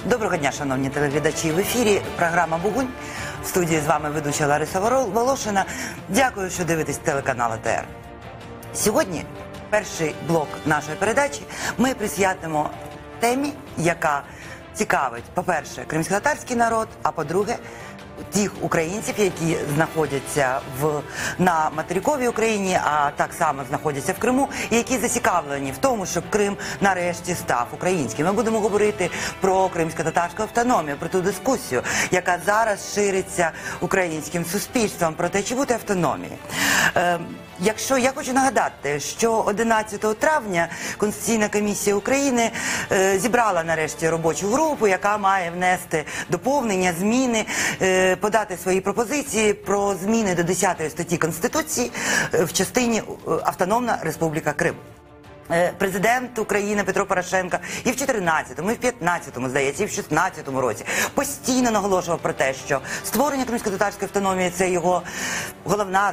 Доброго дня, шановні телеглядачі. В ефірі програма «Бугунь». В студії з вами ведуча Лариса Волошина. Дякую, що дивитесь телеканал АТР. Сьогодні перший блок нашої передачі ми присвятимо темі, яка цікавить, по-перше, кримськотатарський народ, а по-друге, тих українців, які знаходяться на материковій Україні, а так само знаходяться в Криму, і які зацікавлені в тому, щоб Крим нарешті став українським. Ми будемо говорити про кримсько-татарську автономію, про ту дискусію, яка зараз шириться українським суспільством, про те, чи бути автономії. Якщо я хочу нагадати, що 11 травня Конституційна комісія України зібрала нарешті робочу групу, яка має внести доповнення, зміни, подати свої пропозиції про зміни до 10 статті Конституції в частині Автономна Республіка Крим. Президент України Петро Порошенко і в 14-му, і в 15-му, здається, і в 16-му році постійно наголошував про те, що створення кримсько-татарської автономії – це його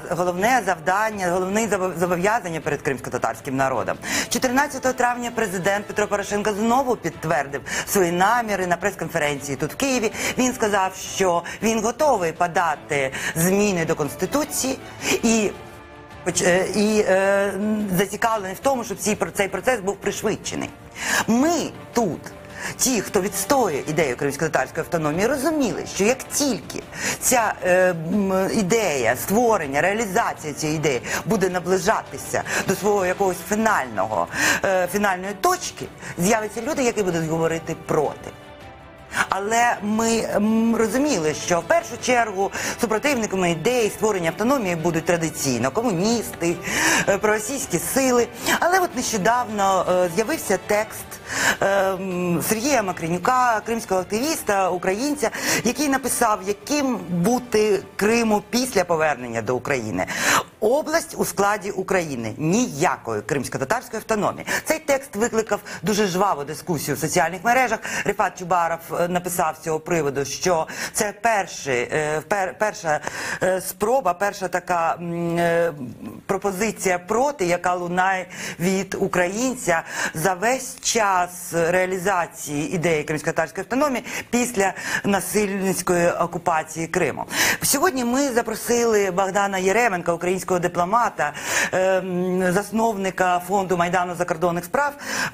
головне завдання, головне зобов'язання перед кримсько-татарським народом. 14 травня президент Петро Порошенко знову підтвердив свої наміри на прес-конференції тут в Києві. Він сказав, що він готовий подати зміни до Конституції і зацікавлений в тому, щоб цей процес був пришвидшений. Ми тут, ті, хто відстоює ідею кримсько-татарської автономії, розуміли, що як тільки ця ідея, створення, реалізація цієї ідеї буде наближатися до свого якогось фінальної точки, з'являться люди, які будуть говорити проти. Але ми розуміли, що в першу чергу супротивниками ідеї створення автономії будуть традиційно комуністи, проросійські сили. Але от нещодавно з'явився текст Сергія Макренюка, кримського активіста, українця, який написав, яким бути Криму після повернення до України. Область у складі України. Ніякої кримсько-татарської автономії. Цей текст викликав дуже жваву дискусію в соціальних мережах. Рифат Чубаров написав з цього приводу, що це перша спроба, перша така пропозиція проти, яка лунає від українця за весь час реалізації ідеї кримсько-татарської автономії після насильницької окупації Криму. Сьогодні ми запросили Богдана Яременка, українського дипломата, засновника фонду Майдану закордонних справ,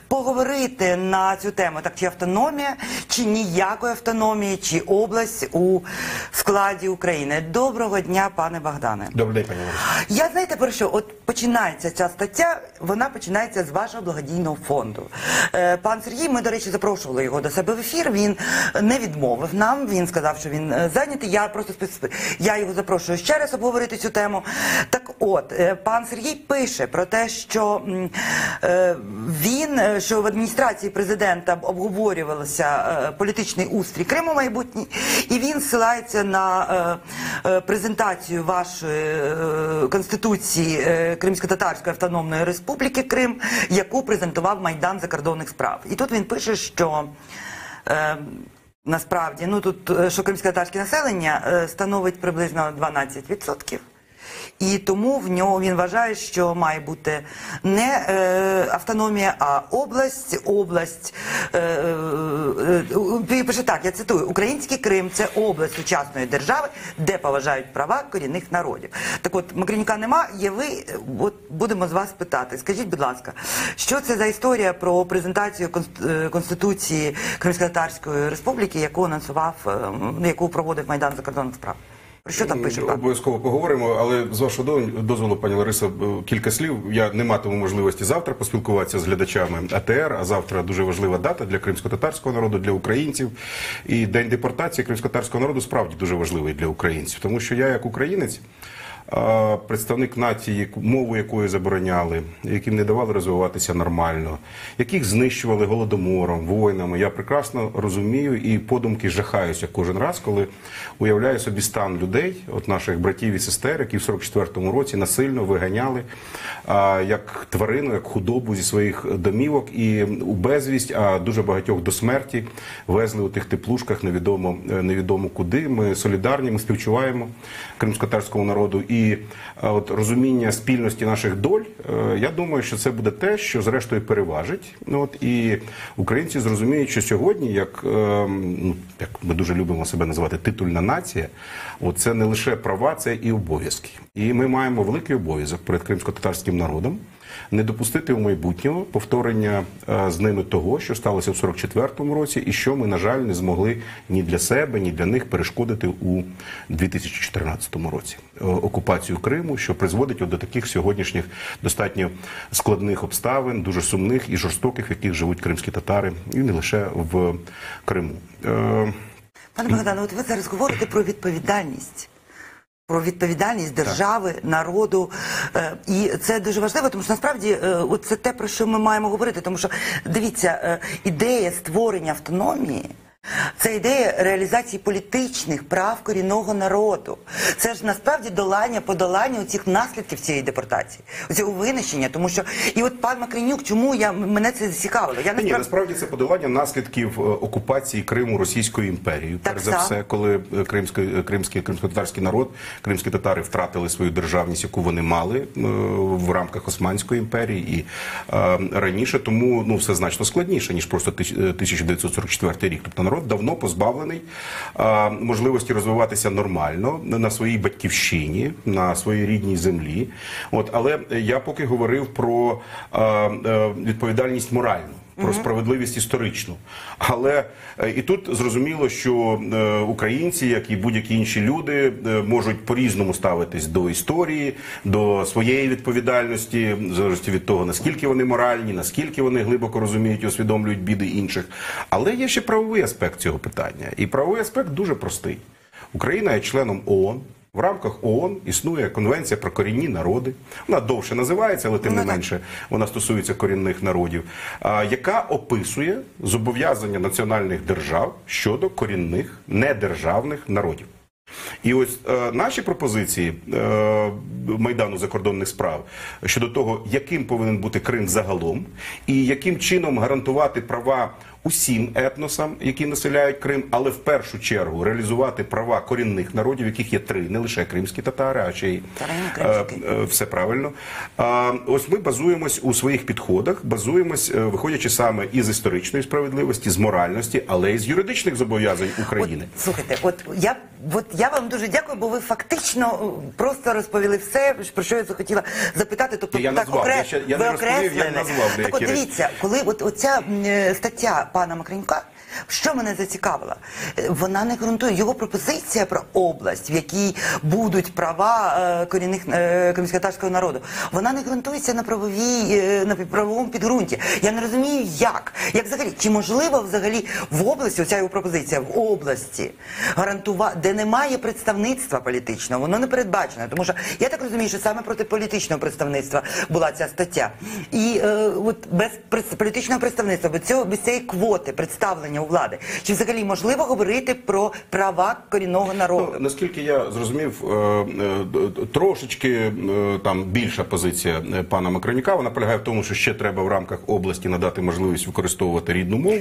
поговорити на цю тему. Так, чи автономія, чи ніякої автономії, чи область у складі України. Доброго дня, пане Богдане. Добрий день, пані Лариса. Я, знаєте, про що? От починається ця стаття, вона починається з вашого благодійного фонду. Пан Сергій, ми, до речі, запрошували його до себе в ефір, він не відмовив нам, він сказав, що він зайнятий, я його запрошую ще раз обговорити цю тему. Так от, пан Сергій пише про те, що що в адміністрації президента обговорювався політичний устрій Криму майбутній, і він ссилається на презентацію вашої Конституції Кримсько-татарської автономної республіки Крим, яку презентував Майдан закордонних справ. І тут він пише, що насправді, що кримсько-татарське населення становить приблизно 12%. І тому він вважає, що має бути не автономія, а область, пише так, я цитую, «Український Крим – це область сучасної держави, де поважають права корінних народів». Так от, Макренюка нема, є ви, от будемо з вас питати. Скажіть, будь ласка, що це за історія про презентацію Конституції Кримсько-татарської республіки, яку проводив Майдан закордонних справ? Що там пише? Обов'язково поговоримо, але з вашого дозволу, пані Лариса, кілька слів. Я не матиму можливості завтра поспілкуватися з глядачами АТР, а завтра дуже важлива дата для кримсько-татарського народу, для українців. І День депортації кримсько-татарського народу справді дуже важливий для українців. Тому що я, як українець, представник нації, мову якої забороняли, яким не давали розвиватися нормально, яких знищували голодомором, воїнами. Я прекрасно розумію і подумки жахаюся кожен раз, коли уявляю собі стан людей, от наших братів і сестер, які в 44-му році насильно виганяли як тварину, як худобу зі своїх домівок і у безвість, а дуже багатьох до смерті везли у тих теплушках невідомо куди. Ми солідарні, ми співчуваємо кримськотатарському народу. і от розуміння спільності наших доль, я думаю, що це буде те, що зрештою переважить. От, і українці зрозуміють, що сьогодні, як ми дуже любимо себе називати титульна нація, от це не лише права, це і обов'язки. І ми маємо великий обов'язок перед кримсько-татарським народом не допустити в майбутнього повторення з ними того, що сталося в 44-му році, і що ми, на жаль, не змогли ні для себе, ні для них перешкодити у 2014 році. Окупацію Криму, що призводить до таких сьогоднішніх достатньо складних обставин, дуже сумних і жорстоких, в яких живуть кримські татари, і не лише в Криму. Пане Богдане, от ви зараз говорите про відповідальність. Про відповідальність держави, народу. І це дуже важливо, тому що насправді це те, про що ми маємо говорити. Тому що, дивіться, ідея створення автономії – це ідея реалізації політичних прав корінного народу. Це ж насправді подолання цих наслідків цієї депортації, цього винищення. Тому що, і от пан Макренюк, чому мене це зацікавило? Ні, насправді це подолання наслідків окупації Криму Російською імперією. Перш за все, коли кримсько-татарський народ, кримські татари втратили свою державність, яку вони мали в рамках Османської імперії і раніше. Тому все значно складніше, ніж просто 1944 рік. Тобто народ давно позбавлений можливості розвиватися нормально на своїй батьківщині, на своїй рідній землі. Але я поки говорив про відповідальність моральну, про справедливість історичну. Але і тут зрозуміло, що українці, як і будь-які інші люди, можуть по-різному ставитись до історії, до своєї відповідальності, в залежності від того, наскільки вони моральні, наскільки вони глибоко розуміють і усвідомлюють біди інших. Але є ще правовий аспект цього питання. І правовий аспект дуже простий. Україна є членом ООН. В рамках ООН існує Конвенція про корінні народи. Вона довше називається, але тим не менше вона стосується корінних народів, яка описує зобов'язання національних держав щодо корінних недержавних народів. І ось наші пропозиції Майдану закордонних справ щодо того, яким повинен бути Крим загалом, і яким чином гарантувати права усім етносам, які населяють Крим, але в першу чергу реалізувати права корінних народів, яких є 3, не лише кримські татари, а ще й все правильно. Ось ми базуємось у своїх підходах, виходячи саме із історичної справедливості, з моральності, але й з юридичних зобов'язань України. Слухайте, я вам дуже дякую, бо ви фактично просто розповіли все, про що я захотіла запитати. Тобто, я назвав, я не розповів, я назвав деякі речі. Так от дивіться, коли оця стаття пана Макренюка, що мене зацікавило? Вона не ґрунтує, його пропозиція про область, в якій будуть права корінних кримськотатарського народу, вона не ґрунтується на правовому підґрунті. Я не розумію, як взагалі, чи можливо взагалі в області, оця його пропозиція, в області, де немає представництва політичного, воно не передбачено, тому що я так розумію, що саме проти політичного представництва була ця стаття. І без політичного представництва, без цієї квоти представлення у влади, чи взагалі можливо говорити про права корінного народу? Наскільки я зрозумів, трошечки більша позиція пана Макренюка, вона полягає в тому, що ще треба в рамках області надати можливість використовувати рідну мову.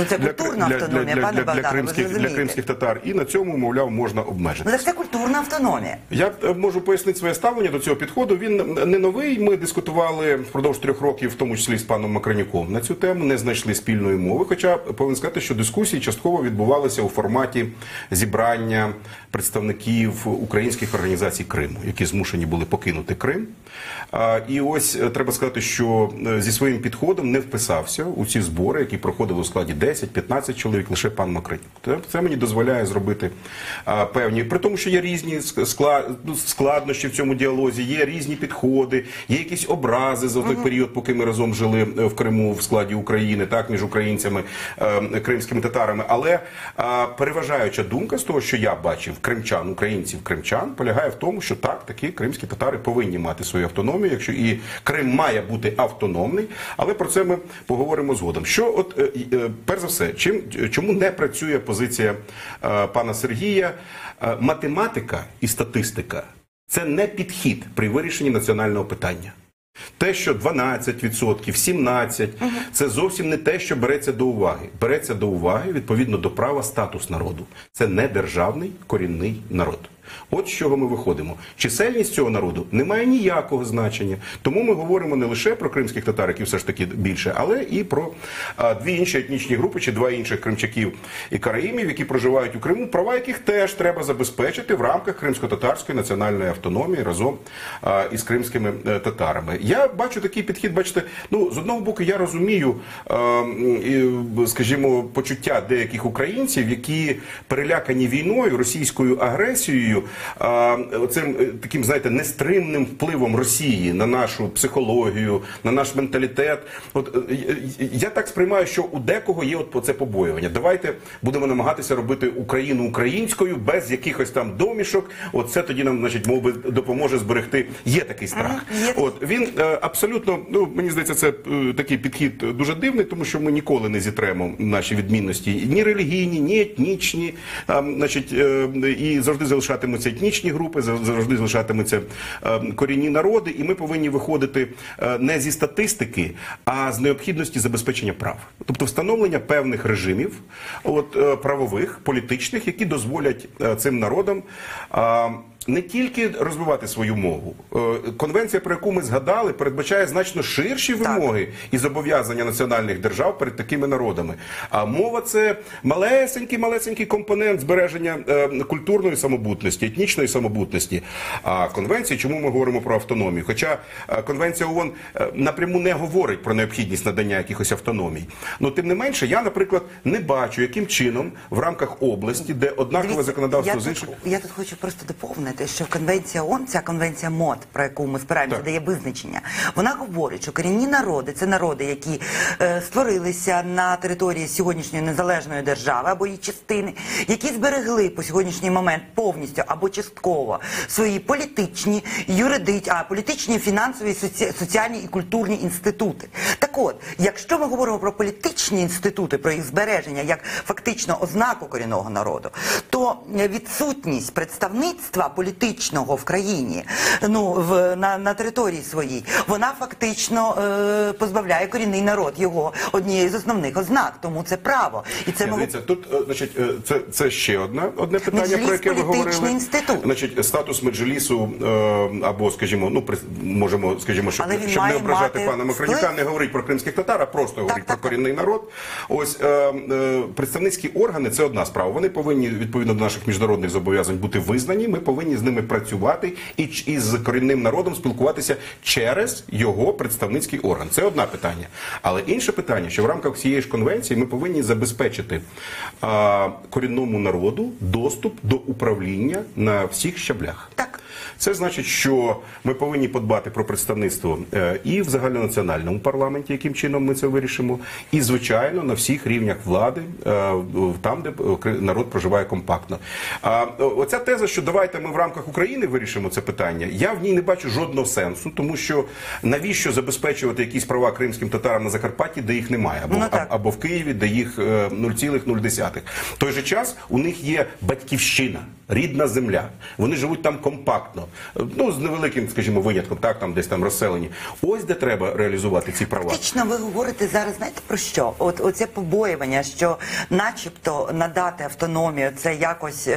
Це культурна автономія, пане Богдане, для кримських татар. І на цьому, мовляв, можна обмежити. Це культурна автономія. Я можу пояснити своє ставлення до цього підходу. Він не новий. Ми дискутували впродовж 3 років, в тому числі з паном Макренюком, на цю тему, не знайшли спільної мови. Хоча, повинен сказати, що дискусії частково відбувалися у форматі зібрання представників українських організацій Криму, які змушені були покинути Крим. І ось треба сказати, що зі своїм підходом не вписався у ці збори, які проходили у складі 10-15 чоловік, лише пан Макренюк. Це мені дозволяє зробити певні, при тому, що є різні складнощі в цьому діалозі, є різні підходи, є якісь образи за той період, поки ми разом жили в Криму в складі України, так, між українцями, кримськими татарами. Але переважаюча думка з того, що я бачив кримчан, українців-кримчан, полягає в тому, що так, такі кримські татари повинні мати свою автономію, якщо і Крим має бути автономний, але про це ми поговоримо згодом. Що перш за все, чому не працює позиція пана Сергія? Математика і статистика – це не підхід при вирішенні національного питання. Те, що 12%, 17% – це зовсім не те, що береться до уваги. Береться до уваги, відповідно до права, статус народу. Це не державний корінний народ. От з чого ми виходимо. Чисельність цього народу не має ніякого значення. Тому ми говоримо не лише про кримських татар, які все ж таки більше, але і про дві інші етнічні групи, чи два інших кримчаків і караїмів, які проживають у Криму, права яких теж треба забезпечити в рамках кримсько-татарської національної автономії разом із кримськими татарами. Я бачу такий підхід, бачите, ну, з одного боку, я розумію, скажімо, почуття деяких українців, які перелякані війною, російською агресією, цим таким, знаєте, нестримним впливом Росії на нашу психологію, на наш менталітет. От я так сприймаю, що у декого є от це побоювання. Давайте будемо намагатися робити Україну українською, без якихось там домішок. От це тоді нам, значить, мов би, допоможе зберегти. Є такий страх. От він абсолютно, ну, мені здається, це такий підхід дуже дивний, тому що ми ніколи не зітремо наші відмінності ні релігійні, ні етнічні, значить, і завжди залишатимуться етнічні групи, завжди залишатимуться корінні народи, і ми повинні виходити не зі статистики, а з необхідності забезпечення прав. Тобто встановлення певних режимів, от, правових, політичних, які дозволять цим народам не тільки розвивати свою мову. Конвенція, про яку ми згадали, передбачає значно ширші вимоги і зобов'язання національних держав перед такими народами. А мова – це малесенький компонент збереження культурної самобутності, етнічної самобутності. А конвенція, чому ми говоримо про автономію? Хоча конвенція ООН напряму не говорить про необхідність надання якихось автономій. Но тим не менше, я, наприклад, не бачу, яким чином в рамках області, де однакове законодавство з інших... Я тут хочу просто доповнити, що конвенція ООН, ця конвенція МОД, про яку ми спираємося, дає визначення. Вона говорить, що корінні народи – це народи, які створилися на території сьогоднішньої незалежної держави або її частини, які зберегли по сьогоднішній момент повністю або частково свої політичні, політичні, фінансові, соціальні і культурні інститути. Так от, якщо ми говоримо про політичні інститути, про їх збереження як фактично ознаку корінного народу, то відсутність представництва політичного в країні, ну, на території своїй, вона фактично позбавляє корінний народ його однієї з основних ознак. Тому це право. І це дивіться, тут, значить, це ще одне питання, про яке ви говорили. Інститут. Значить, статус меджлісу, або, скажімо, ну, можемо, скажімо, щоб не ображати пана Макронюка, не говорить про кримських татар, а просто говорить про корінний народ. Ось, представницькі органи – це одна справа. Вони повинні, відповідно до наших міжнародних зобов'язань, бути визнані. Ми повинні з ними працювати і з корінним народом спілкуватися через його представницький орган. Це одне питання. Але інше питання, що в рамках цієї ж конвенції ми повинні забезпечити корінному народу доступ до управління на всіх щаблях. Так. Це значить, що ми повинні подбати про представництво і в загальнонаціональному парламенті, яким чином ми це вирішимо, і, звичайно, на всіх рівнях влади, там, де народ проживає компактно. Оця теза, що давайте ми в рамках України вирішимо це питання, я в ній не бачу жодного сенсу, тому що навіщо забезпечувати якісь права кримським татарам на Закарпатті, де їх немає, або в Києві, де їх 0,0. В той же час у них є батьківщина, рідна земля. Вони живуть там компактно. Ну, з невеликим, скажімо, винятком, так, там десь там розселені. Ось де треба реалізувати ці права. Фактично, ви говорите зараз, знаєте, про що? Оце побоювання, що начебто надати автономію, це якось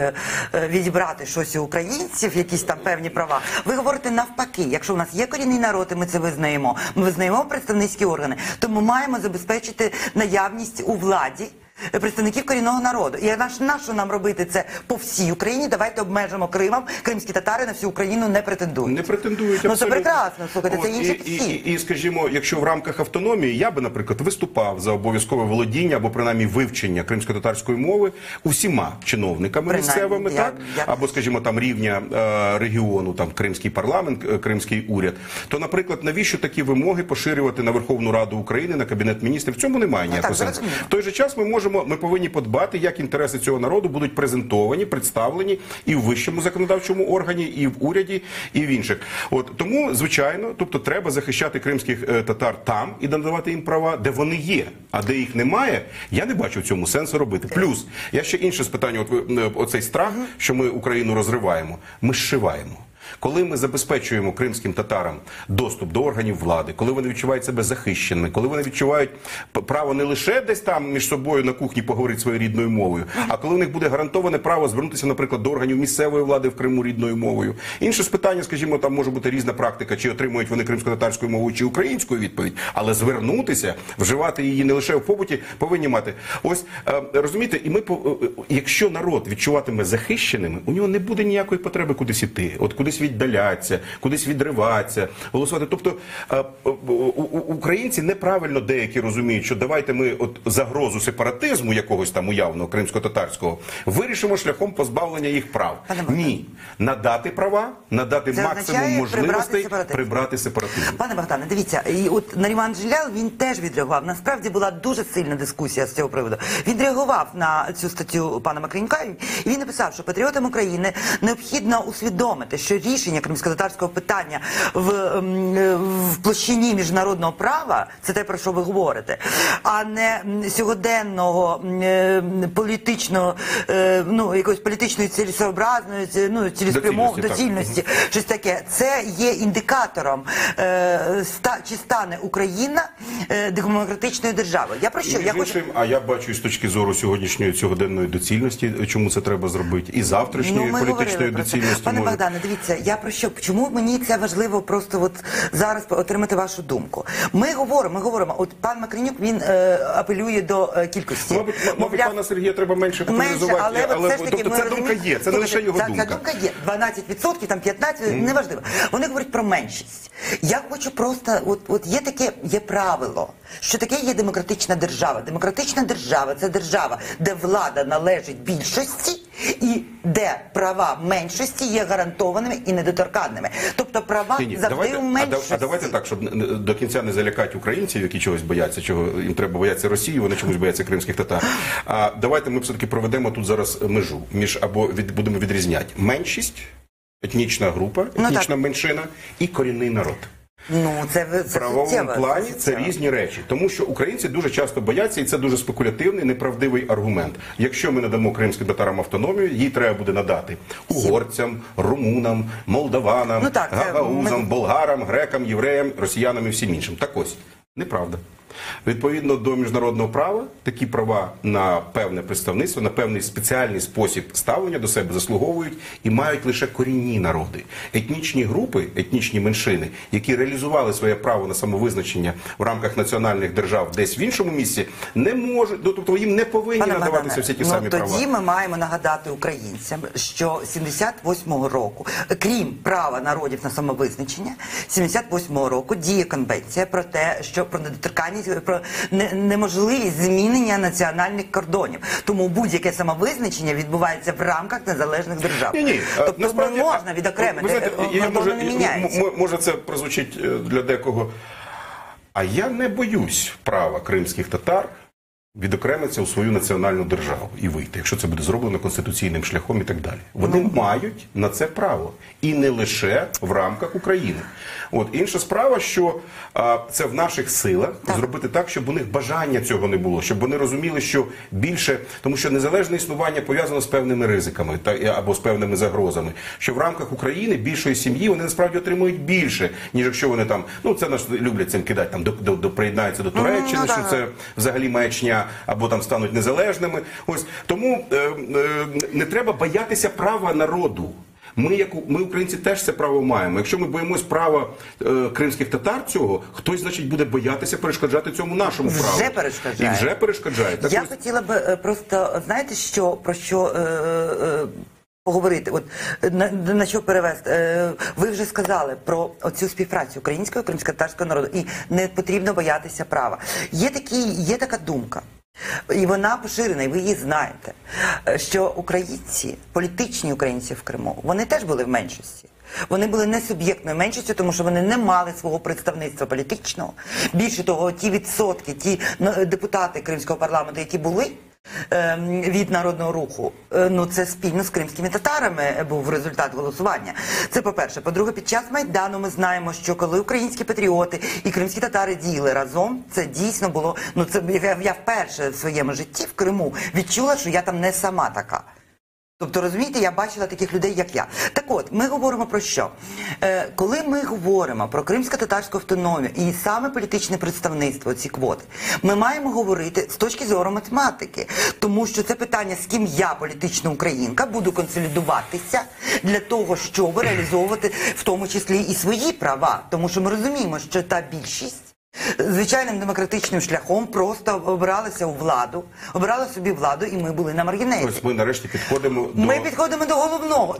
відібрати щось у українців, якісь там певні права. Ви говорите навпаки, якщо в нас є корінний народ, і ми це визнаємо, ми визнаємо представницькі органи, то ми маємо забезпечити наявність у владі представників корінного народу. І нащо нам робити це по всій Україні? Давайте обмежимо Кримом. Кримські татари на всю Україну не претендують. Не претендують, ну, абсолютно. це прекрасно, слухайте, це інший підхід. І, скажімо, якщо в рамках автономії, я би, наприклад, виступав за обов'язкове володіння або, принаймні, вивчення кримсько-татарської мови усіма чиновниками місцевими, так? Або, скажімо, там рівня регіону, там Кримський парламент, Кримський уряд. То, наприклад, навіщо такі вимоги поширювати на Верховну Раду України, на Кабінет міністрів? В цьому немає ніякого сенсу. В той же час ми повинні подбати, як інтереси цього народу будуть презентовані, представлені і в вищому законодавчому органі, і в уряді, і в інших. От тому, звичайно, тобто треба захищати кримських татар там і надавати їм права, де вони є, а де їх немає, я не бачу в цьому сенсу робити. Плюс, я ще інше з питання, оцей страх, що ми Україну розриваємо, ми зшиваємо. Коли ми забезпечуємо кримським татарам доступ до органів влади, коли вони відчувають себе захищеними, коли вони відчувають право не лише десь там між собою на кухні поговорити своєю рідною мовою, а коли у них буде гарантоване право звернутися, наприклад, до органів місцевої влади в Криму рідною мовою. Інше з питання, скажімо, там може бути різна практика, чи отримують вони кримсько-татарською мовою, чи українською відповідь, але звернутися, вживати її не лише в побуті, повинні мати. Ось, розумієте, і ми, якщо народ відчуватиме захищеними, у нього не буде ніякої потреби кудись іти, от кудись віддаляться, кудись відриватися, голосувати. Тобто українці неправильно деякі розуміють, що давайте ми от загрозу сепаратизму якогось там уявного кримсько-татарського вирішимо шляхом позбавлення їх прав. Ні. Надати права, надати максимум можливостей прибрати сепаратизм. Пане Богдане, дивіться, і от Наріман Джелял, він теж відреагував. Насправді була дуже сильна дискусія з цього приводу. Він реагував на цю статтю пана Макренюка, і він написав, що патріотам України необхідно усвідомити, що рішення кримсько-татарського питання в площині міжнародного права, це те, про що ви говорите, а не сьогоденного політичного, якоїсь політичної цілесообразної, цілеспрямованої доцільності, щось таке. Це є індикатором, чи стане Україна демократичною державою. Я про що? А я бачу з точки зору сьогоднішньої цьогоденної доцільності, чому це треба зробити, і завтрашньої політичної доцільності. Пане Богдане, дивіться, я про що? Чому мені це важливо просто от зараз отримати вашу думку? Ми говоримо, от пан Макренюк, він апелює до кількості. Мабуть, пана Сергія треба менше популяризувати, але тобто ця думка є, це не лише його думка. Ця думка є. 12%, там 15%, неважливо. Вони говорять про меншість. Я хочу просто, от є правило, що таке є демократична держава. Демократична держава – це держава, де влада належить більшості і де права меншості є гарантованими і недоторканними. Тобто права завжди у меншості. А давайте так, щоб до кінця не залякати українців, які чогось бояться, чого їм треба боятися Росії, вони чомусь бояться кримських татар. А давайте ми все-таки проведемо тут зараз межу, будемо відрізняти меншість, етнічна група, етнічна меншина і корінний народ. В правовому плані це різні речі. Тому що українці дуже часто бояться, і це дуже спекулятивний, неправдивий аргумент. Якщо ми надамо кримським татарам автономію, її треба буде надати угорцям, румунам, молдаванам, гагаузам, болгарам, грекам, євреям, росіянам і всім іншим. Так ось, неправда. Відповідно до міжнародного права, такі права на певне представництво, на певний спеціальний спосіб ставлення до себе заслуговують і мають лише корінні народи. Етнічні групи, етнічні меншини, які реалізували своє право на самовизначення в рамках національних держав десь в іншому місці, не можуть, тобто їм не повинні надаватися всі ті самі права. Тоді ми маємо нагадати українцям, що 78-го року, крім права народів на самовизначення, 78-го року діє конвенція про те, що про недоторканність, про неможливість змінення національних кордонів. Тому будь-яке самовизначення відбувається в рамках незалежних держав. Тобто не можна відокремити, кордони не міняються. Може це прозвучить для декого, а я не боюсь права кримських татар відокремитися у свою національну державу і вийти, якщо це буде зроблено конституційним шляхом і так далі. Вони мають на це право. І не лише в рамках України. Інша справа, що це в наших силах зробити так, щоб у них бажання цього не було, щоб вони розуміли, що більше, тому що незалежне існування пов'язано з певними ризиками або з певними загрозами, що в рамках України більшої сім'ї вони насправді отримують більше, ніж якщо вони там, це нас люблять цим кидати, там приєднаються до Туреччини, що це взагалі маячня, або там стануть незалежними. Тому не треба боятися права народу. Ми, українці, теж це право маємо. Якщо ми боїмось права кримських татар цього, хтось, значить, буде боятися перешкоджати цьому нашому праву. Вже перешкоджає. І вже перешкоджає. Я хотіла б просто, знаєте, про що поговорити, на що перевести. Ви вже сказали про оцю співпрацю українського і кримсько-татарського народу. І не потрібно боятися права. Є така думка. І вона поширена, і ви її знаєте, що українці, політичні українці в Криму, вони теж були в меншості. Вони були не суб'єктною меншістю, тому що вони не мали свого представництва політичного. Більше того, ті відсотки, ті депутати Кримського парламенту, які були від Народного Руху, це спільно з кримськими татарами був результат голосування. Це по-перше. По-друге, під час Майдану ми знаємо, що коли українські патріоти і кримські татари діяли разом, це дійсно було, я вперше в своєму житті в Криму відчула, що я там не сама така. Тобто, розумієте, я бачила таких людей, як я. Так от, ми говоримо про що? Коли ми говоримо про кримсько-татарську автономію і саме політичне представництво, ці квоти, ми маємо говорити з точки зору математики. Тому що це питання, з ким я, політична українка, буду консолідуватися для того, щоб реалізовувати в тому числі і свої права. Тому що ми розуміємо, що та більшість звичайним демократичним шляхом просто обиралися у владу, обирали собі владу, і ми були на маргінесі. Ось ми нарешті підходимо до... Ми підходимо до головного,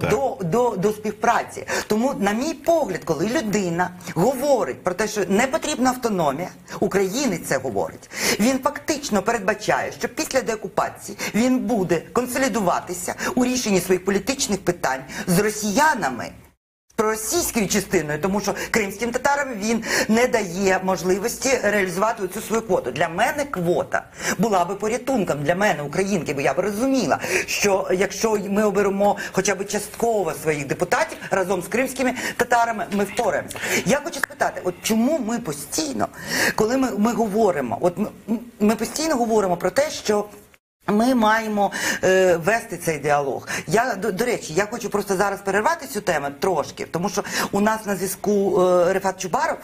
до співпраці. Тому, на мій погляд, коли людина говорить про те, що не потрібна автономія, українець це говорить, він фактично передбачає, що після деокупації він буде консолідуватися у рішенні своїх політичних питань з росіянами, проросійською частиною, тому що кримським татарам він не дає можливості реалізувати цю свою квоту. Для мене квота була би порятунком, для мене, українки, бо я б розуміла, що якщо ми оберемо хоча б частково своїх депутатів разом з кримськими татарами, ми впораємося. Я хочу спитати, от чому ми постійно, коли ми говоримо, от ми постійно говоримо про те, що ми маємо вести цей діалог. До речі, я хочу просто зараз перервати цю тему трошки, тому що у нас на зв'язку Рефат Чубаров,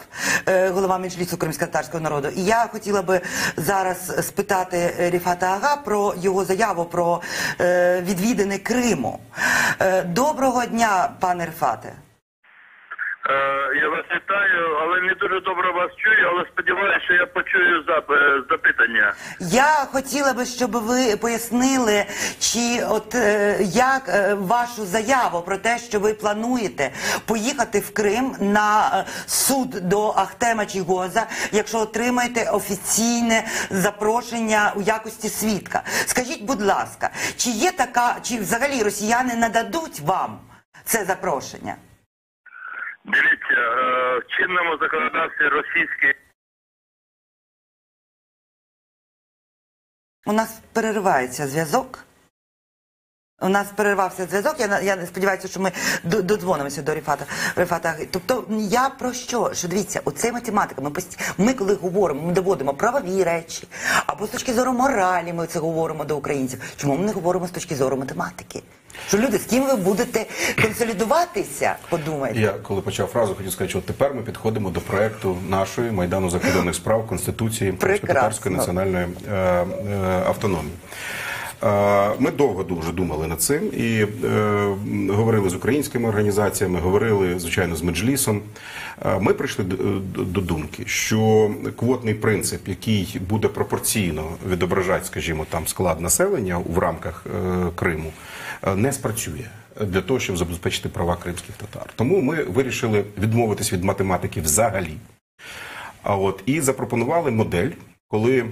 голова Меджлісу кримськотатарського народу, і я хотіла би зараз спитати Рефата Ага про його заяву про відвідини Криму. Доброго дня, пане Рефате. Я вас вітаю, але не дуже добре вас чую, але сподіваюся, що я почую запитання. Я хотіла би, щоб ви пояснили, чи от як вашу заяву про те, що ви плануєте поїхати в Крим на суд до Ахтема Чийгоза, якщо отримаєте офіційне запрошення у якості свідка. Скажіть, будь ласка, чи є така, чи взагалі росіяни нададуть вам це запрошення? Дивіться, в чинному законодавстві російській... У нас переривається зв'язок. У нас перервався зв'язок, я сподіваюся, що ми додзвонимося до Рефата. Тобто, я про що? Що дивіться, оце математика. Ми коли говоримо, ми доводимо правові речі, або з точки зору моралі ми це говоримо до українців. Чому ми не говоримо з точки зору математики? Що люди, з ким ви будете консолідуватися, подумайте. Я, коли почав фразу, хотів сказати, що от тепер ми підходимо до проекту нашої Майдану закордонних справ Конституції Кримськотатарської національної автономії. Ми довго дуже думали над цим і говорили з українськими організаціями, говорили, звичайно, з Меджлісом. Ми прийшли до думки, що квотний принцип, який буде пропорційно відображати, скажімо, там склад населення в рамках Криму, не спрацює для того, щоб забезпечити права кримських татар. Тому ми вирішили відмовитись від математики взагалі. І запропонували модель, коли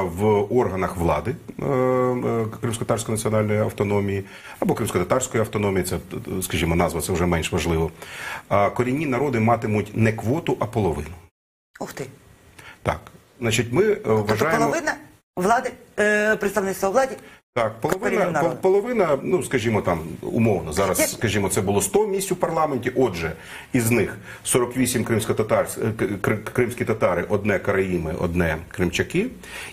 в органах влади Кримськотатарської національної автономії або Кримськотатарської автономії, це, скажімо, назва, це вже менш важливо, корінні народи матимуть не квоту, а половину. Ух ти. Так. Значить, ми вважаємо... Тобто половина влади, представництва влади? Так, половина, ну, скажімо, там, умовно, зараз, скажімо, це було 100 місць у парламенті, отже, із них 48 кримські татари, одне караїми, одне кримчаки,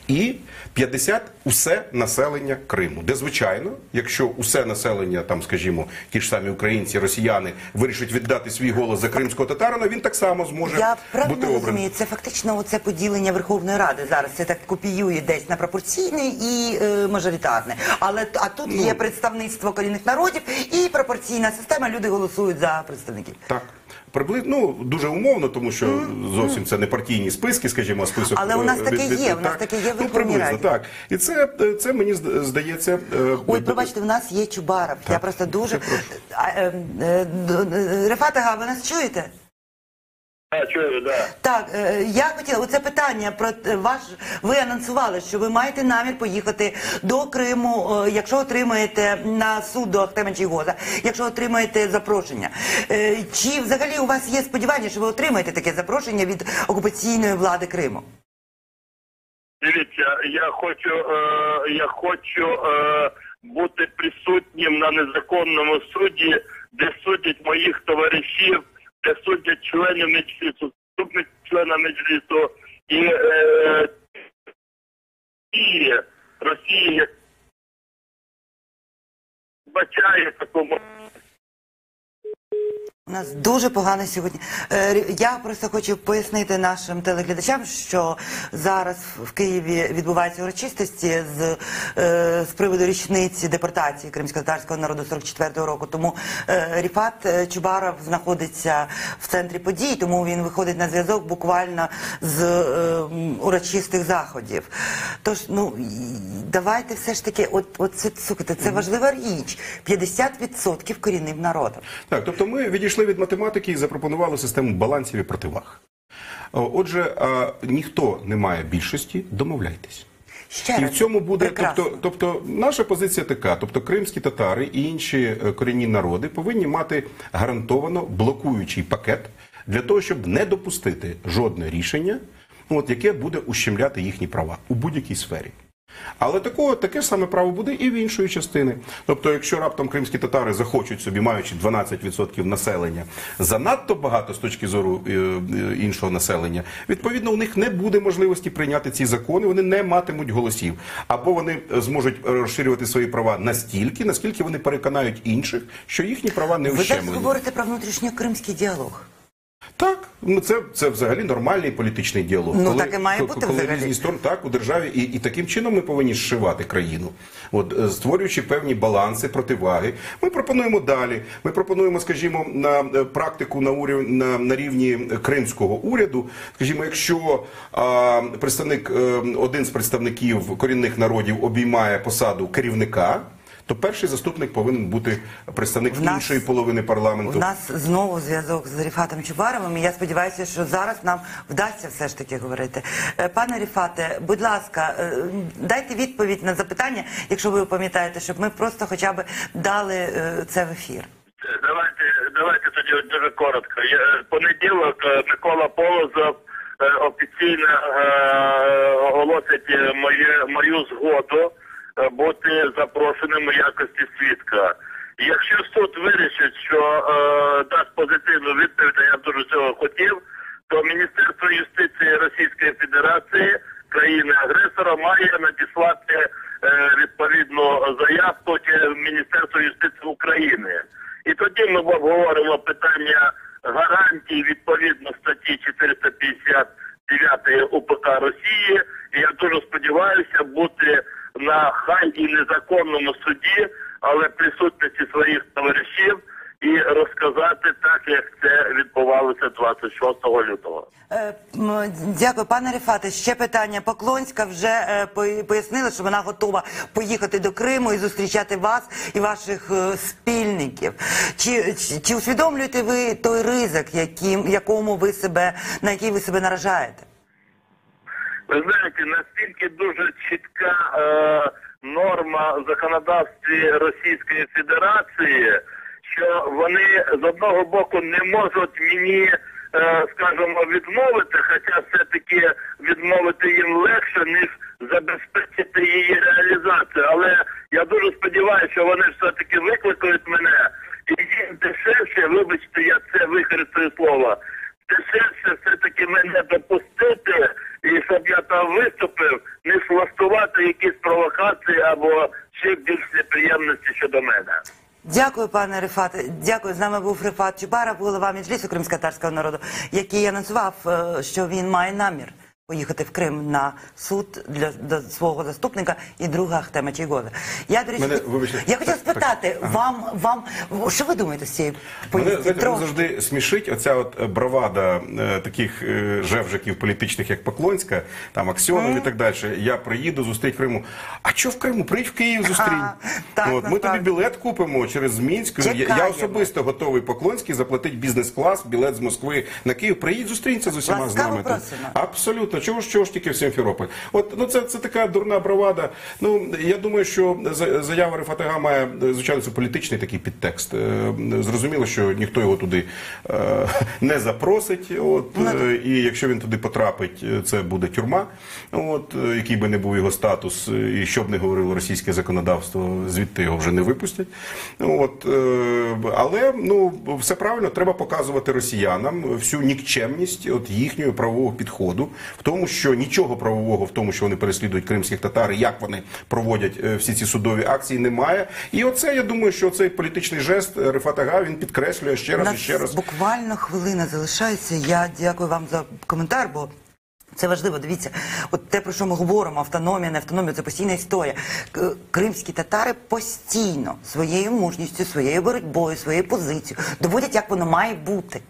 і 50 усе населення Криму. Де, звичайно, якщо усе населення, там, скажімо, ті ж самі українці, росіяни, вирішать віддати свій голос за кримського татарина, він так само зможе бути обраний. Я правильно розумію, це фактично оце поділення Верховної Ради зараз, це так копіює десь на пропорційний і мажоритарний. А тут є представництво корінних народів і пропорційна система, люди голосують за представників. Так. Приблизно, дуже умовно, тому що зовсім це не партійні списки, скажімо, список... Але у нас таке є, у нас таке є в Верховній Раді. Так. І це мені здається... Ой, пробачте, у нас є Чубаров. Я просто дуже... Рефат Ага, ви нас чуєте? Чую, да. Так, я хотіла, оце питання про ви анонсували, що ви маєте намір поїхати до Криму, якщо отримаєте на суд до Ахтема Чийгоза, якщо отримаєте запрошення. Чи взагалі у вас є сподівання, що ви отримаєте таке запрошення від окупаційної влади Криму? Дивіться, я хочу бути присутнім на незаконному суді, де судять моїх товаришів, де судять членів Меджлісу, заступник члена Меджлісу і Росії вбачає такому. У нас дуже погано сьогодні. Я просто хочу пояснити нашим телеглядачам, що зараз в Києві відбуваються урочистості з приводу річниці депортації кримськотатарського народу 44-го року. Тому Ріфат Чубаров знаходиться в центрі подій, тому він виходить на зв'язок буквально з урочистих заходів. Тож, давайте все ж таки, слухайте, це важлива річ. 50% корінним народом. Так, тобто ми відійшли від математики і запропонували систему балансів і противаг. Отже, ніхто не має більшості, домовляйтесь. І в цьому буде, тобто наша позиція така, тобто кримські татари і інші корінні народи повинні мати гарантовано блокуючий пакет для того, щоб не допустити жодне рішення, яке буде ущемляти їхні права у будь-якій сфері. Але таке ж саме право буде і в іншої частини. Тобто, якщо раптом кримські татари захочуть собі, маючи 12% населення, занадто багато з точки зору іншого населення, відповідно, у них не буде можливості прийняти ці закони, вони не матимуть голосів. Або вони зможуть розширювати свої права настільки, наскільки вони переконають інших, що їхні права не ущемлені. Ви зараз говорите про внутрішньокримський діалог. Так, це взагалі нормальний політичний діалог. Так і має бути коли взагалі. Різні сторони, так, у державі, і таким чином ми повинні зшивати країну. Створюючи певні баланси, противаги. Ми пропонуємо далі. Ми пропонуємо, скажімо, на практику на рівні кримського уряду. Скажімо, якщо один з представників корінних народів обіймає посаду керівника, то перший заступник повинен бути представник іншої половини парламенту. У нас знову зв'язок з Ріфатом Чубаровим, і я сподіваюся, що зараз нам вдасться все ж таки говорити. Пане Ріфате, будь ласка, дайте відповідь на запитання, якщо ви пам'ятаєте, щоб ми просто хоча б дали це в ефір. Давайте тоді дуже коротко. Понеділок Микола Полозов офіційно оголосить мою згоду бути запрошеним у якості свідка. Якщо суд вирішить, що дасть позитивну відповідь, а я дуже цього хотів, то Міністерство юстиції Російської Федерації, країни-агресора, має надіслати відповідну заявку в Міністерство юстиції України. І тоді ми обговоримо питання гарантій відповідно статті 459 УПК Росії. І я дуже сподіваюся бути на хай і незаконному суді, але присутності своїх товаришів і розказати так, як це відбувалося 26 лютого. Дякую, пане Ріфате. Ще питання. Поклонська вже пояснила, що вона готова поїхати до Криму і зустрічати вас і ваших спільників. Чи усвідомлюєте ви той ризик, на який ви себе наражаєте? Ви знаєте, настільки дуже чітка норма в законодавстві Російської Федерації, що вони з одного боку не можуть мені, скажімо, відмовити, хоча все-таки відмовити їм легше, ніж забезпечити її реалізацію. Але я дуже сподіваюся, що вони все-таки викликають мене, і їм дешевше, вибачте, я це використаю слово, дешевше все-таки мене допустити, і щоб я там виступив, не влаштувати якісь провокації або ще більш неприємності щодо мене. Дякую, пане Ріфате. Дякую. З нами був Ріфат Чубаров, голова Меджлісу кримськотатарського народу, який анонсував, що він має намір поїхати в Крим на суд до свого заступника і друга Ахтема Чийгоза. Я, до речі, я хотіла спитати, вам, що ви думаєте з цієї поїздки? Мене завжди смішить оця от бравада таких жевжиків політичних, як Поклонська, там Аксьонов і так далі. Я приїду, зустріть в Криму. А що в Криму? Приїдь в Київ, зустрінь. Ми тобі білет купимо через Мінськ. Я особисто готовий Поклонський заплатити бізнес-клас, білет з Москви на Київ. Приїдь, зустрінься з усіма з нами. Абсолютно. Чого ж тільки в Сімферополь? Це така дурна бравада. Я думаю, що заява Рифата має, звичайно, це політичний такий підтекст. Зрозуміло, що ніхто його туди не запросить. І якщо він туди потрапить, це буде тюрма. Який би не був його статус, і що б не говорило російське законодавство, звідти його вже не випустять. Але, все правильно, треба показувати росіянам всю нікчемність їхнього правового підходу, в тому що нічого правового в тому, що вони переслідують кримських татар, як вони проводять всі ці судові акції, немає. І оце, я думаю, що цей політичний жест Рифат Ага, він підкреслює ще раз і ще раз. Буквально хвилина залишається. Я дякую вам за коментар, бо це важливо. Дивіться, от те, про що ми говоримо, автономія, не автономія, це постійна історія. Кримські татари постійно своєю мужністю, своєю боротьбою, своєю позицією доводять, як воно має бути.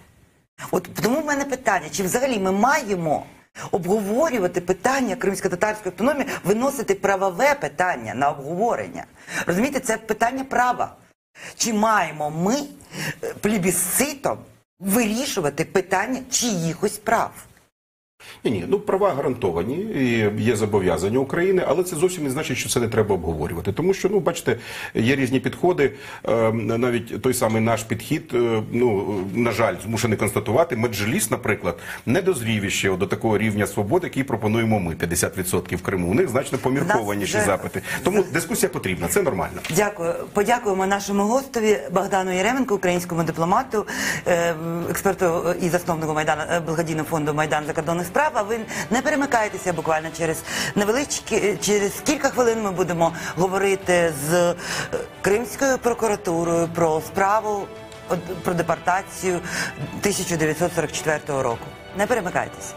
От тому в мене питання, чи взагалі ми маємо обговорювати питання кримсько-татарської автономії, виносити правове питання на обговорення. Розумієте, це питання права. Чи маємо ми плебісцитом вирішувати питання чиїхось прав? Ні, ну права гарантовані, і є зобов'язання України, але це зовсім не значить, що це не треба обговорювати. Тому що, ну, бачите, є різні підходи, навіть той самий наш підхід, ну, на жаль, змушений констатувати, Меджліс, наприклад, не дозрів ще до такого рівня свободи, який пропонуємо ми, 50% в Криму. У них значно поміркованіші запити. Тому дискусія потрібна, це нормально. Дякую. Подякуємо нашому гостеві Богдану Єременку, українському дипломату, експерту і засновнику благодійного фонду «Майдан закордонних справ». А ви не перемикайтеся, буквально через кілька хвилин ми будемо говорити з Кримською прокуратурою про справу про депортацію 1944 року. Не перемикайтеся.